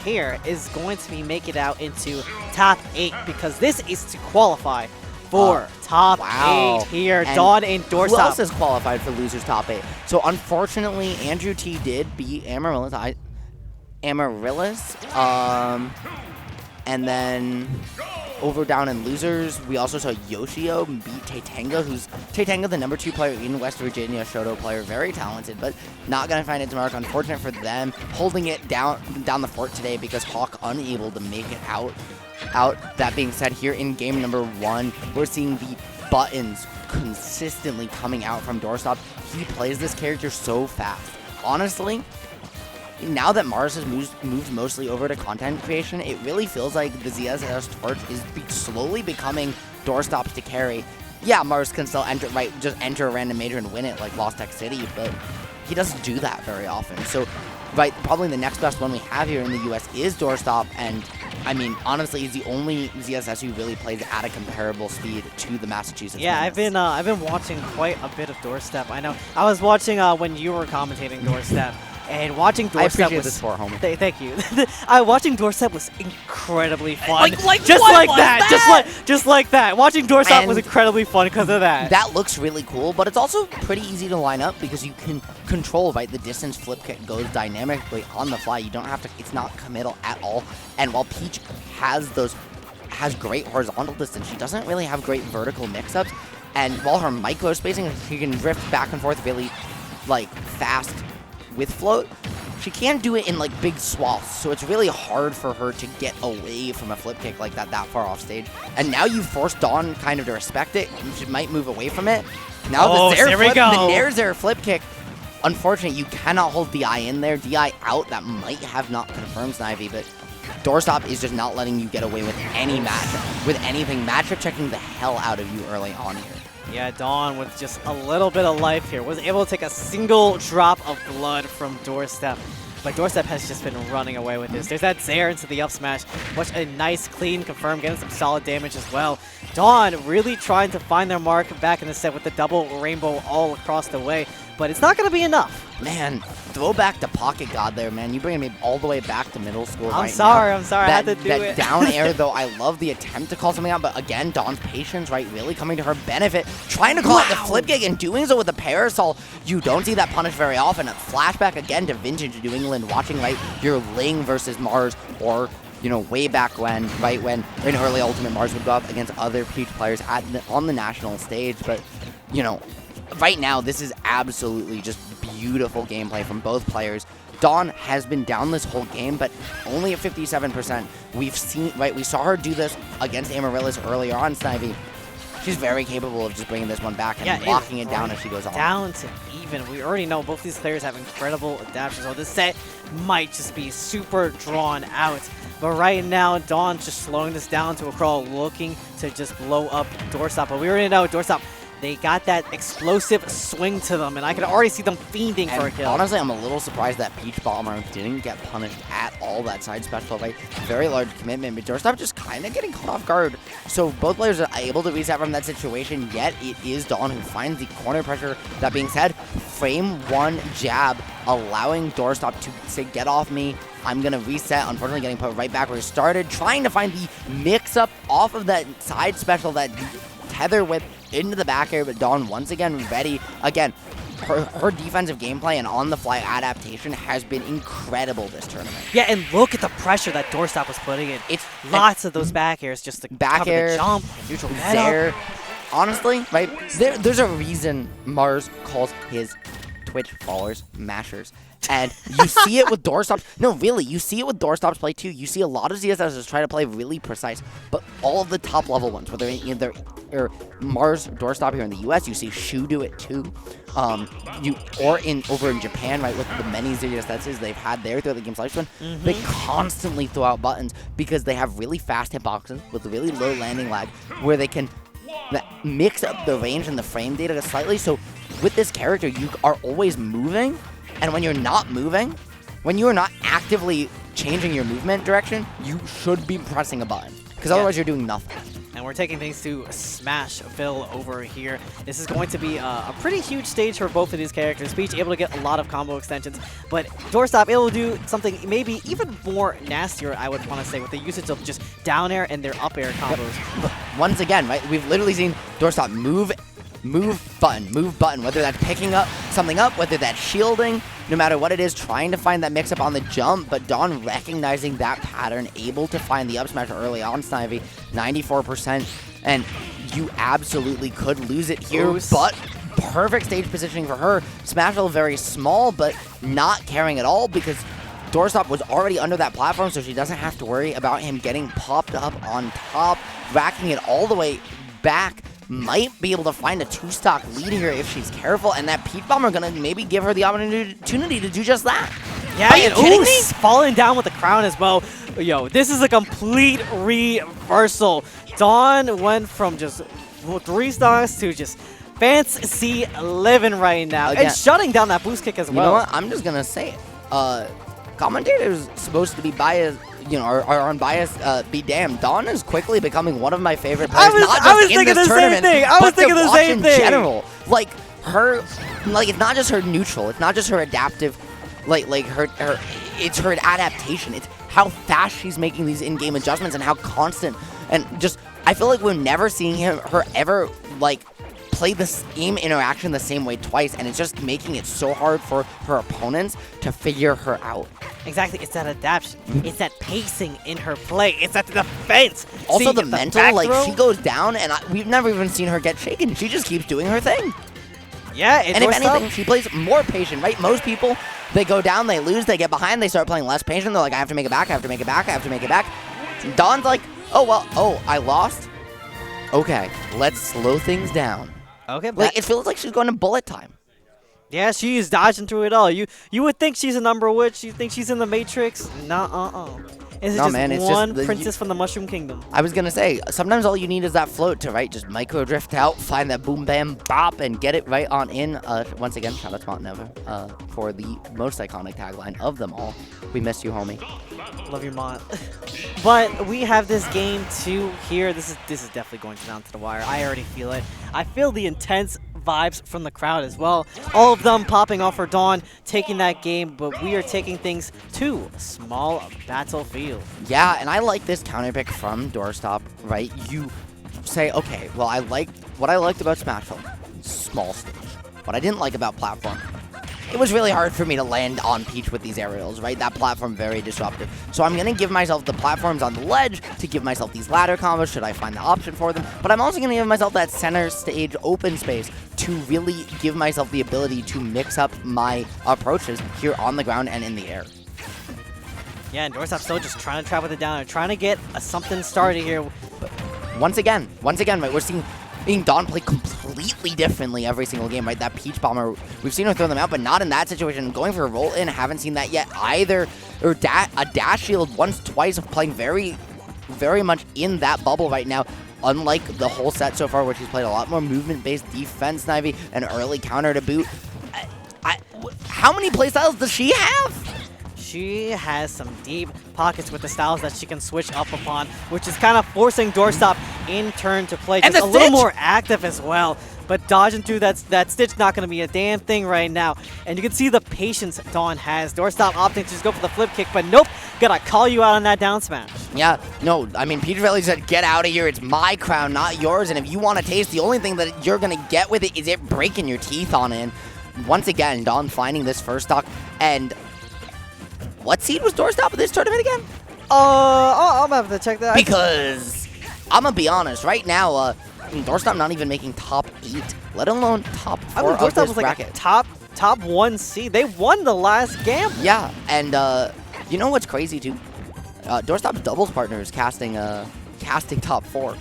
here is going to be making it out into top 8 because this is to qualify for top 8 here. And Dawn and Doorstop. Who else is qualified for losers top 8? So unfortunately, AndrewT did beat Amaryllis. And then over down in losers, we also saw Yoshio beat Tatenga, who's Tatenga, the #2 player in West Virginia, Shoto player, very talented, but not going to find its mark. Unfortunate for them, holding it down the fort today because Hawk unable to make it out. That being said, here in game number 1, we're seeing the buttons consistently coming out from Doorstop. He plays this character so fast. Honestly, now that Mars has moved mostly over to content creation, it really feels like the ZSS torch is slowly becoming Doorstop's to carry. Yeah, Mars can still just enter a random major and win it like Lost Tech City, but he doesn't do that very often. So, probably the next best one we have here in the US is Doorstop, and I mean, honestly, he's the only ZSS who really plays at a comparable speed to the Massachusetts. Yeah, Menace. I've been watching quite a bit of Doorstep. I know I was watching when you were commentating Doorstep. And watching Doorstep I appreciate this for homie. Thank you. Watching Doorstep was incredibly fun. Just like that. Watching Doorstep was incredibly fun because of that. That looks really cool, but it's also pretty easy to line up because you can control, the distance flip kick goes dynamically on the fly. You don't have to, it's not committal at all. And while Peach has great horizontal distance, she doesn't really have great vertical mix-ups. And while her micro spacing, she can drift back and forth really fast with float. She can't do it in big swaths, so it's really hard for her to get away from a flip kick like that far off stage. And now you force Dawn kind of to respect it. She might move away from it. Now the Nair Zare flip kick. Unfortunately, you cannot hold DI in there. DI out. That might have not confirmed Snivy, but Doorstop is just not letting you get away with any matchup, with anything. Matchup checking the hell out of you early on here. Yeah, Dawn with just a little bit of life here was able to take a single drop of blood from Doorstep. But Doorstep has just been running away with this. There's that Zare into the up smash. Watch a nice, clean confirm, getting some solid damage as well. Dawn really trying to find their mark back in the set with the double rainbow all across the way. But it's not going to be enough. Man, throwback to Pocket God there, man. You bringing me all the way back to middle school I'm sorry. I had to do that it. Down air, though, I love the attempt to call something out. But again, Dawn's patience, really coming to her benefit. Trying to call out the flip kick and doing so with the parasol. You don't see that punished very often. A flashback again to vintage New England, watching, your Ling versus Mars, or way back when, when in early Ultimate Mars would go up against other Peach players on the national stage. But, right now, this is absolutely just beautiful gameplay from both players. Dawn has been down this whole game, but only at 57%. We've seen, we saw her do this against Amaryllis earlier on, Snivy. She's very capable of just bringing this one back and locking it down as she goes on. Down to even. We already know both these players have incredible adaptations, so this set might just be super drawn out. But right now, Dawn just slowing this down to a crawl, looking to just blow up Doorstop. But we already know Doorstop, they got that explosive swing to them, and I could already see them fiending for a kill. Honestly, I'm a little surprised that Peach Bomber didn't get punished at all. That side special, very large commitment, but Doorstop just kind of getting caught off guard. So both players are able to reset from that situation, yet it is Dawn who finds the corner pressure. That being said, frame 1 jab, allowing Doorstop to say, get off me. I'm going to reset, unfortunately getting put right back where he started, trying to find the mix-up off of that side special that tether with into the back air, but Dawn once again ready. Again, her defensive gameplay and on-the-fly adaptation has been incredible this tournament. Yeah, and look at the pressure that Doorstop was putting in. It's lots of those back airs just to cover the jump, neutral there. Honestly, there's a reason Mars calls his Twitch followers mashers. And you see it with Doorstops. No, really, you see it with Doorstops play too. You see a lot of ZSSs try to play really precise, but all of the top level ones, whether either Mars Doorstop here in the US, you see Shu do it too. Over in Japan, with the many ZSSs they've had there throughout the game's lifespan, they constantly throw out buttons because they have really fast hitboxes with really low landing lag, where they can mix up the range and the frame data slightly. So with this character, you are always moving. And when you're not moving, when you are not actively changing your movement direction, you should be pressing a button. Because otherwise you're doing nothing. And we're taking things to Smashville over here. This is going to be a pretty huge stage for both of these characters. Peach able to get a lot of combo extensions, but Doorstop able to do something maybe even more nastier, I would want to say, with the usage of just down air and their up air combos. But once again, right, we've literally seen Doorstop move button, whether that's picking up something up, whether that's shielding, no matter what it is, trying to find that mix-up on the jump, but Dawn recognizing that pattern, able to find the up smash early on, Snivy, 94%, and you absolutely could lose it here, but perfect stage positioning for her. Smashville very small, but not caring at all, because Doorstop was already under that platform, so she doesn't have to worry about him getting popped up on top, racking it all the way back. Might be able to find a 2-stock lead here if she's careful, and that Peach Bomber gonna maybe give her the opportunity to do just that. Yeah, are you kidding me? Falling down with the crown as well. Yo, this is a complete reversal. Dawn went from just 3 stocks to just fancy living right now. Again, and shutting down that boost kick as well. You know what? I'm just gonna say it. Commentators supposed to be biased, you know, are unbiased, be damned. Dawn is quickly becoming one of my favorite players, not just in this tournament, but to watch in general. Like, her, like, it's not just her neutral, it's not just her adaptive, like it's her adaptation. It's how fast she's making these in-game adjustments and how constant, and just, I feel like we're never seeing her ever, like, play the same interaction the same way twice, and it's just making it so hard for her opponents to figure her out. Exactly, it's that adaptation. It's that pacing in her play. It's that defense. Also, the mental, like, she goes down, and we've never even seen her get shaken. She just keeps doing her thing. Yeah, and if anything, she plays more patient, right? Most people, they go down, they lose, they get behind, they start playing less patient. They're like, I have to make it back, I have to make it back, I have to make it back. Dawn's like, oh, well, oh, I lost? Okay, let's slow things down. Okay, like, it feels like she's going to bullet time. Yeah, she's dodging through it all. You would think she's an Umber Witch. You think she's in the Matrix? Nah, It's just one princess from the Mushroom Kingdom. I was gonna say, sometimes all you need is that float to, right, just micro drift out, find that boom bam bop, and get it right on in. Once again, shout out to Mount Never for the most iconic tagline of them all. We miss you, homie. Love your Mont. But we have this game 2 here. This is definitely going down to the wire. I already feel it. I feel the intense vibes from the crowd as well. All of them popping off for Dawn, taking that game, but we are taking things to small battlefield. Yeah, and I like this counter pick from Doorstop, right? You say, okay, well, what I liked about Smashville, small stage. What I didn't like about platform, it was really hard for me to land on Peach with these aerials, right? That platform, very disruptive. So I'm going to give myself the platforms on the ledge to give myself these ladder combos, should I find the option for them. But I'm also going to give myself that center stage open space to really give myself the ability to mix up my approaches here on the ground and in the air. Yeah, and Doorstop still just trying to trap with it down and trying to get something started here. But once again, right, we're seeing Dawn play completely differently every single game, right? That Peach Bomber, we've seen her throw them out, but not in that situation. Going for a roll-in, haven't seen that yet either. Or a dash shield once, twice, playing very, very much in that bubble right now. Unlike the whole set so far, where she's played a lot more movement-based defense, Snivy, an early counter to boot. How many playstyles does she have? She has some deep pockets with the styles that she can switch up upon, which is kind of forcing Doorstop in turn to play just a little more active as well. But dodging through that Stitch not going to be a damn thing right now. And you can see the patience Dawn has. Doorstop opting to just go for the flip kick, but nope, gotta call you out on that down smash. Yeah, no, I mean, Peach Valley said, get out of here, it's my crown, not yours, and if you want to taste, the only thing that you're going to get with it is it breaking your teeth on it. Once again, Dawn finding this first stock, and what seed was Doorstop in this tournament again? I'm gonna have to check that. Because, I'm gonna be honest, right now, Doorstop not even making top 8, let alone top 4 of this bracket. Like top 1 seed. They won the last game. Yeah, and you know what's crazy too? Doorstop's doubles partner is casting top 4.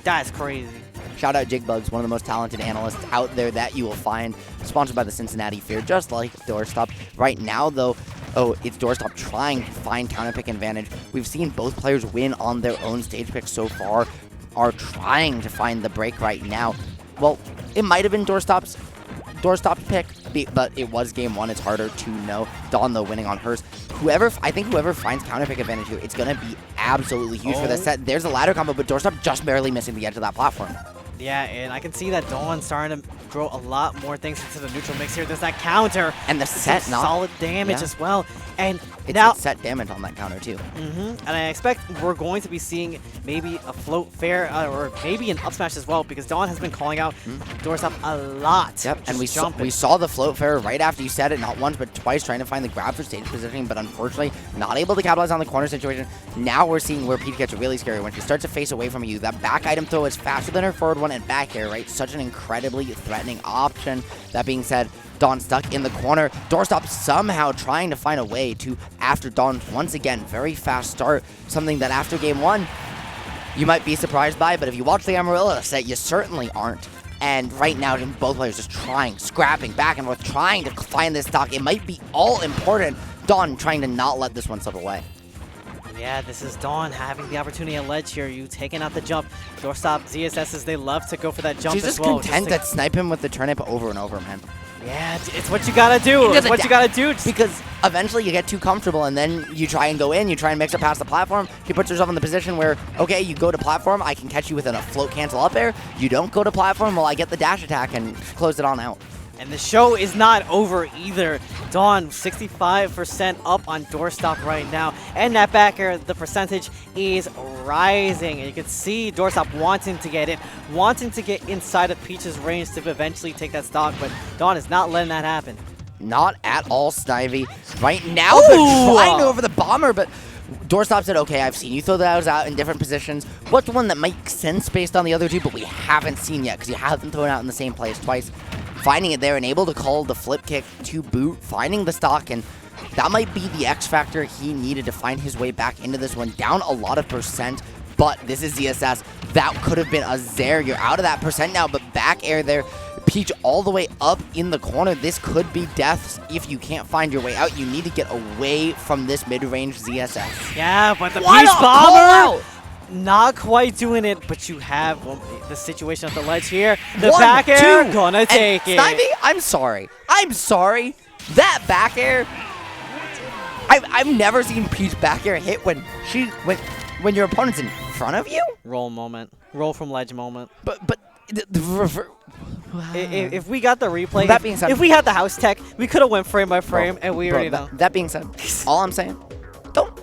That's crazy. Shout out Jigbugs, one of the most talented analysts out there that you will find. Sponsored by the Cincinnati Fear, just like Doorstop. Right now, though, it's Doorstop trying to find counter pick advantage. We've seen both players win on their own stage picks so far, are trying to find the break right now. Well, it might have been Doorstop's pick, but it was game 1. It's harder to know. Dawn, though, winning on hers. I think whoever finds counter pick advantage here, it's going to be absolutely huge for this set. There's a ladder combo, but Doorstop just barely missing the edge of that platform. Yeah, and I can see that Dawn starting to throw a lot more things into the neutral mix here. There's that counter. And the set, solid damage as well. And it's now set damage on that counter too. And I expect we're going to be seeing maybe a float fair or maybe an up smash as well, because Dawn has been calling out Doorstop a lot. Yep, and we saw the float fair right after you said it, not once but twice, trying to find the grab for stage positioning, but unfortunately not able to capitalize on the corner situation. Now we're seeing where Peach gets really scary when she starts to face away from you. That back item throw is faster than her forward one and back air, right? Such an incredibly threatening option. That being said, Dawn stuck in the corner. Doorstop somehow trying to find a way to, after Dawn's once again very fast start, something that after game one you might be surprised by, but if you watch the Amaryllis set, you certainly aren't. And right now, both players just trying, scrapping back and forth, trying to find this stock. It might be all important. Dawn trying to not let this one slip away. Yeah, this is Dawn having the opportunity at ledge here. You taking out the jump. Doorstop, ZSSs, they love to go for that jump as well. She's just content to snipe him with the turnip over and over, man. Yeah, it's what you gotta do. It's what you gotta do. Because eventually you get too comfortable and then you try and go in, you try and mix it past the platform. She puts herself in the position where, okay, you go to platform, I can catch you within a float cancel up air. You don't go to platform, well, I get the dash attack and close it on out. And the show is not over either. Dawn, 65% up on Doorstop right now. And that back air, the percentage is rising. And you can see Doorstop wanting to get in, wanting to get inside of Peach's range to eventually take that stock. But Dawn is not letting that happen. Not at all, Snivy. Right now, they're flying over the bomber, but Doorstop said, okay, I've seen you throw those out in different positions. What's one that makes sense based on the other two, but we haven't seen yet because you haven't thrown out in the same place twice. Finding it there and able to call the flip kick to boot, finding the stock, and that might be the X factor he needed to find his way back into this one. Down a lot of percent, but this is ZSS. That could have been a Zare. You're out of that percent now, but back air there. Peach all the way up in the corner. This could be deaths if you can't find your way out. You need to get away from this mid-range ZSS. Yeah, but the Peach Bomber, not quite doing it, but you have the situation at the ledge here. The back air, gonna take it. Snivy, I'm sorry. That back air, I've never seen Peach back air hit when your opponent's in front of you. Roll moment. Roll from ledge moment. But if we got the replay, that being said, if we had the house tech, we could have went frame by frame, and we already know. That being said, all I'm saying, don't.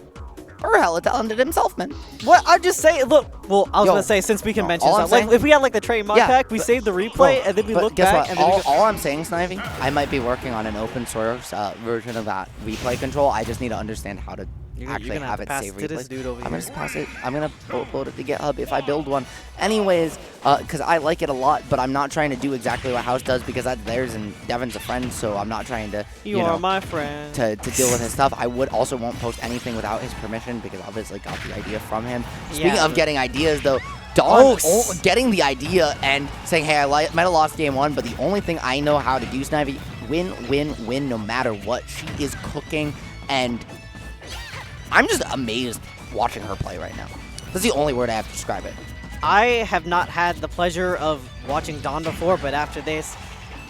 Or hella talented himself, man. What? I'm just saying, look, well, I was going to say, since we can mention stuff, like, if we had, like, the trademark pack, we saved the replay, and then we look back, and then all I'm saying, Snivy, I might be working on an open source version of that replay control. I just need to understand how to actually have it save replays. I'm going to pass it. I'm going to upload it to GitHub if I build one. Anyways, because I like it a lot, but I'm not trying to do exactly what House does because that's theirs and Devin's a friend, so I'm not trying to, you are my friend, to deal with his stuff. I won't post anything without his permission because I obviously got the idea from him. Speaking of getting ideas, though, Dawn getting the idea and saying, hey, I might have lost game one, but the only thing I know how to do, Snivy, win no matter what. She is cooking, and I'm just amazed watching her play right now. That's the only word I have to describe it. I have not had the pleasure of watching Dawn before, but after this,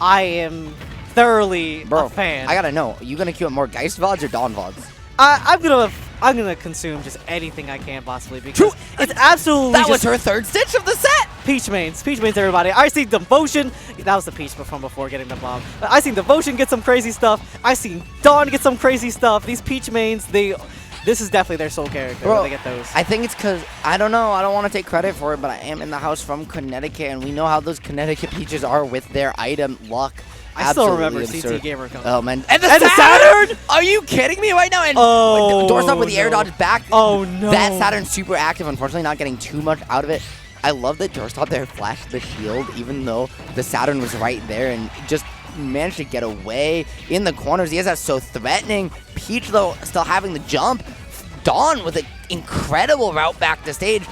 I am thoroughly a fan. I gotta know, are you gonna queue up more Geist VODs or Dawn VODs? I'm gonna consume just anything I can possibly because it's absolutely that was her third stitch of the set. Peach mains, everybody. I see Devotion. That was the Peach from before getting the bomb. I seen Devotion get some crazy stuff. I seen Dawn get some crazy stuff. These Peach mains, this is definitely their sole character. Bro, they get those. I think it's because, I don't know, I don't want to take credit for it, but I am in the house from Connecticut, and we know how those Connecticut Peaches are with their item luck. I still remember CT Gamer coming. Oh, man. And the Saturn! Are you kidding me right now? And Doorstop with the air dodge back. Oh, no. That Saturn's super active, unfortunately not getting too much out of it. I love that Doorstop there flashed the shield, even though the Saturn was right there, and just managed to get away in the corners. He has that so threatening. Peach, though, still having the jump. Dawn with an incredible route back to stage,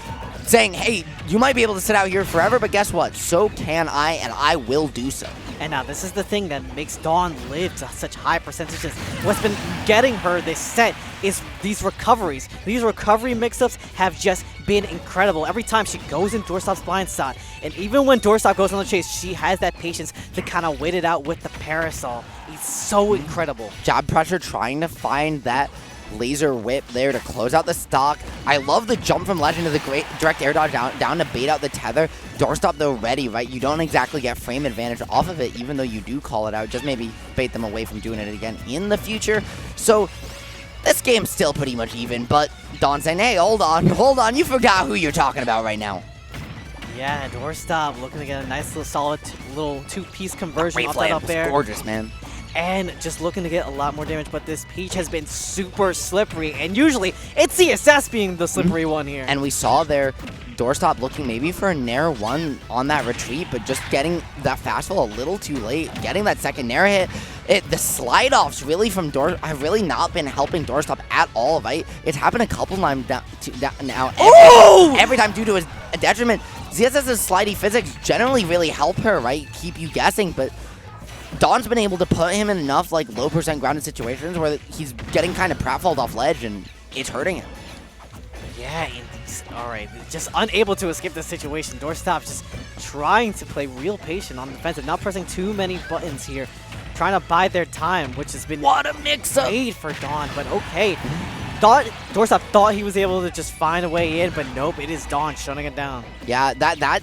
saying, hey, you might be able to sit out here forever, but guess what? So can I, and I will do so. And now this is the thing that makes Dawn live to such high percentages. What's been getting her this set is these recoveries. These recovery mix-ups have just been incredible. Every time she goes in Doorstop's blind side, and even when Doorstop goes on the chase, she has that patience to kind of wait it out with the parasol. It's so incredible. Jab pressure, trying to find that laser whip there to close out the stock. I love the jump from Legend to the great direct air dodge down to bait out the tether. Doorstop, though, ready, right? You don't exactly get frame advantage off of it, even though you do call it out. Just maybe bait them away from doing it again in the future. So this game's still pretty much even, but Dawn saying, hey, hold on, you forgot who you're talking about right now. Yeah, Doorstop looking to get a nice little solid little two-piece conversion off that up there. Gorgeous, man. And just looking to get a lot more damage, but this Peach has been super slippery, and usually it's CSS being the slippery one here. And we saw there Doorstop looking maybe for a Nair 1 on that retreat, but just getting that fastball a little too late, getting that second Nair hit. The slide-offs really from have really not been helping Doorstop at all, right? It's happened a couple times now. Every time due to his detriment. ZSS's slidey physics generally really help her, right? Keep you guessing, but Dawn's been able to put him in enough like low percent grounded situations where he's getting kind of pratfalled off ledge and it's hurting him. Yeah, alright, just unable to escape this situation. Doorstop just trying to play real patient on the defensive, not pressing too many buttons here, trying to bide their time, which has been what a mix-up made for Dawn, but okay. Doorstop thought he was able to just find a way in, but nope, it is Dawn shutting it down. Yeah, that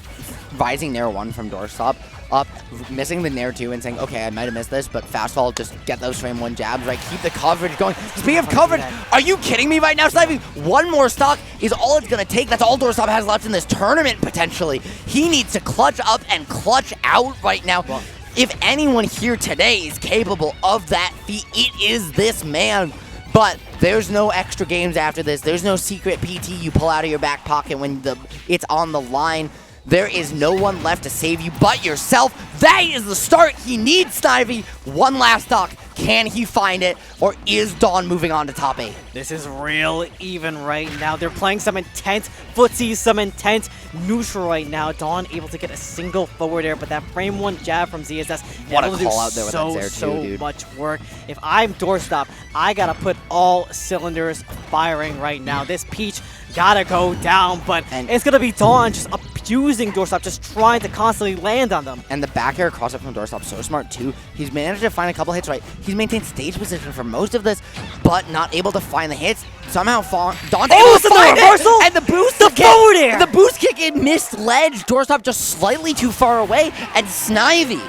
rising Nair 1 from Doorstop, up, missing the Nair 2 and saying, okay, I might have missed this, but fastball, just get those frame 1 jabs, right? Keep the coverage going. Speaking of coverage, are you kidding me right now, Snivy? One more stock is all it's going to take. That's all Doorstop has left in this tournament, potentially. He needs to clutch up and clutch out right now. Well, if anyone here today is capable of that feat, it is this man. But there's no extra games after this. There's no secret PT you pull out of your back pocket when it's on the line. There is no one left to save you but yourself. That is the start he needs, Snivy. One last stock. Can he find it, or is Dawn moving on to top 8? This is real even right now. They're playing some intense footsie, some intense neutral right now. Dawn able to get a single forward air, but that frame 1 jab from ZSS what able a to call do out there with that Zair so dude. much work. If I'm Doorstop, I gotta put all cylinders firing right now. This Peach gotta go down, but it's gonna be Dawn just abusing Doorstop, just trying to constantly land on them. And the back air cross up from Doorstop, so smart too. He's managed to find a couple hits right. He's maintained stage position for most of this, but not able to find the hits. Somehow Dawn's able to find it! And the boost forward air! The boost kick, it missed ledge. Doorstop just slightly too far away, and Snivy.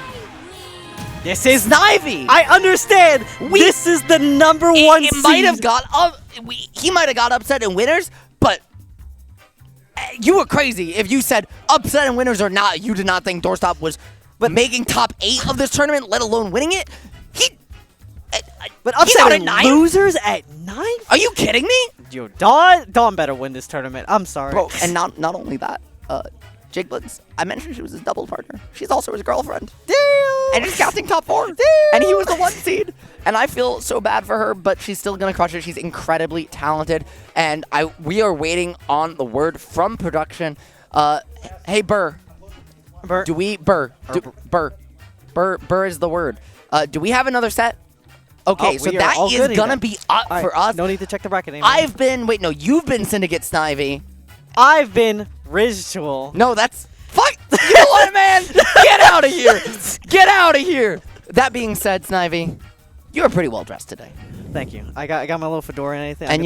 This is Snivy! I understand! This is the number 1 seed! It might have got up. He might have got upset in winners, but you were crazy if you said upset in winners or not. You did not think Doorstop was making top 8 of this tournament, let alone winning it. But upset in losers at 9? Are you kidding me? Yo, Dawn better win this tournament. I'm sorry. Bro, and not only that, Jiglins, I mentioned she was his double partner. She's also his girlfriend. Damn! And she's casting top 4. Damn! And he was the 1 seed. And I feel so bad for her, but she's still gonna crush it. She's incredibly talented. And we are waiting on the word from production. Hey, Burr. Burr. Burr is the word. Do we have another set? Okay, so that is gonna be up for us. No need to check the bracket anymore. You've been Syndicate Snivy. I've been Ritual. No, that's... Fuck! You know what, man? Get out of here! Get out of here! That being said, Snivy, you were pretty well dressed today. Thank you. I got my little fedora and anything. And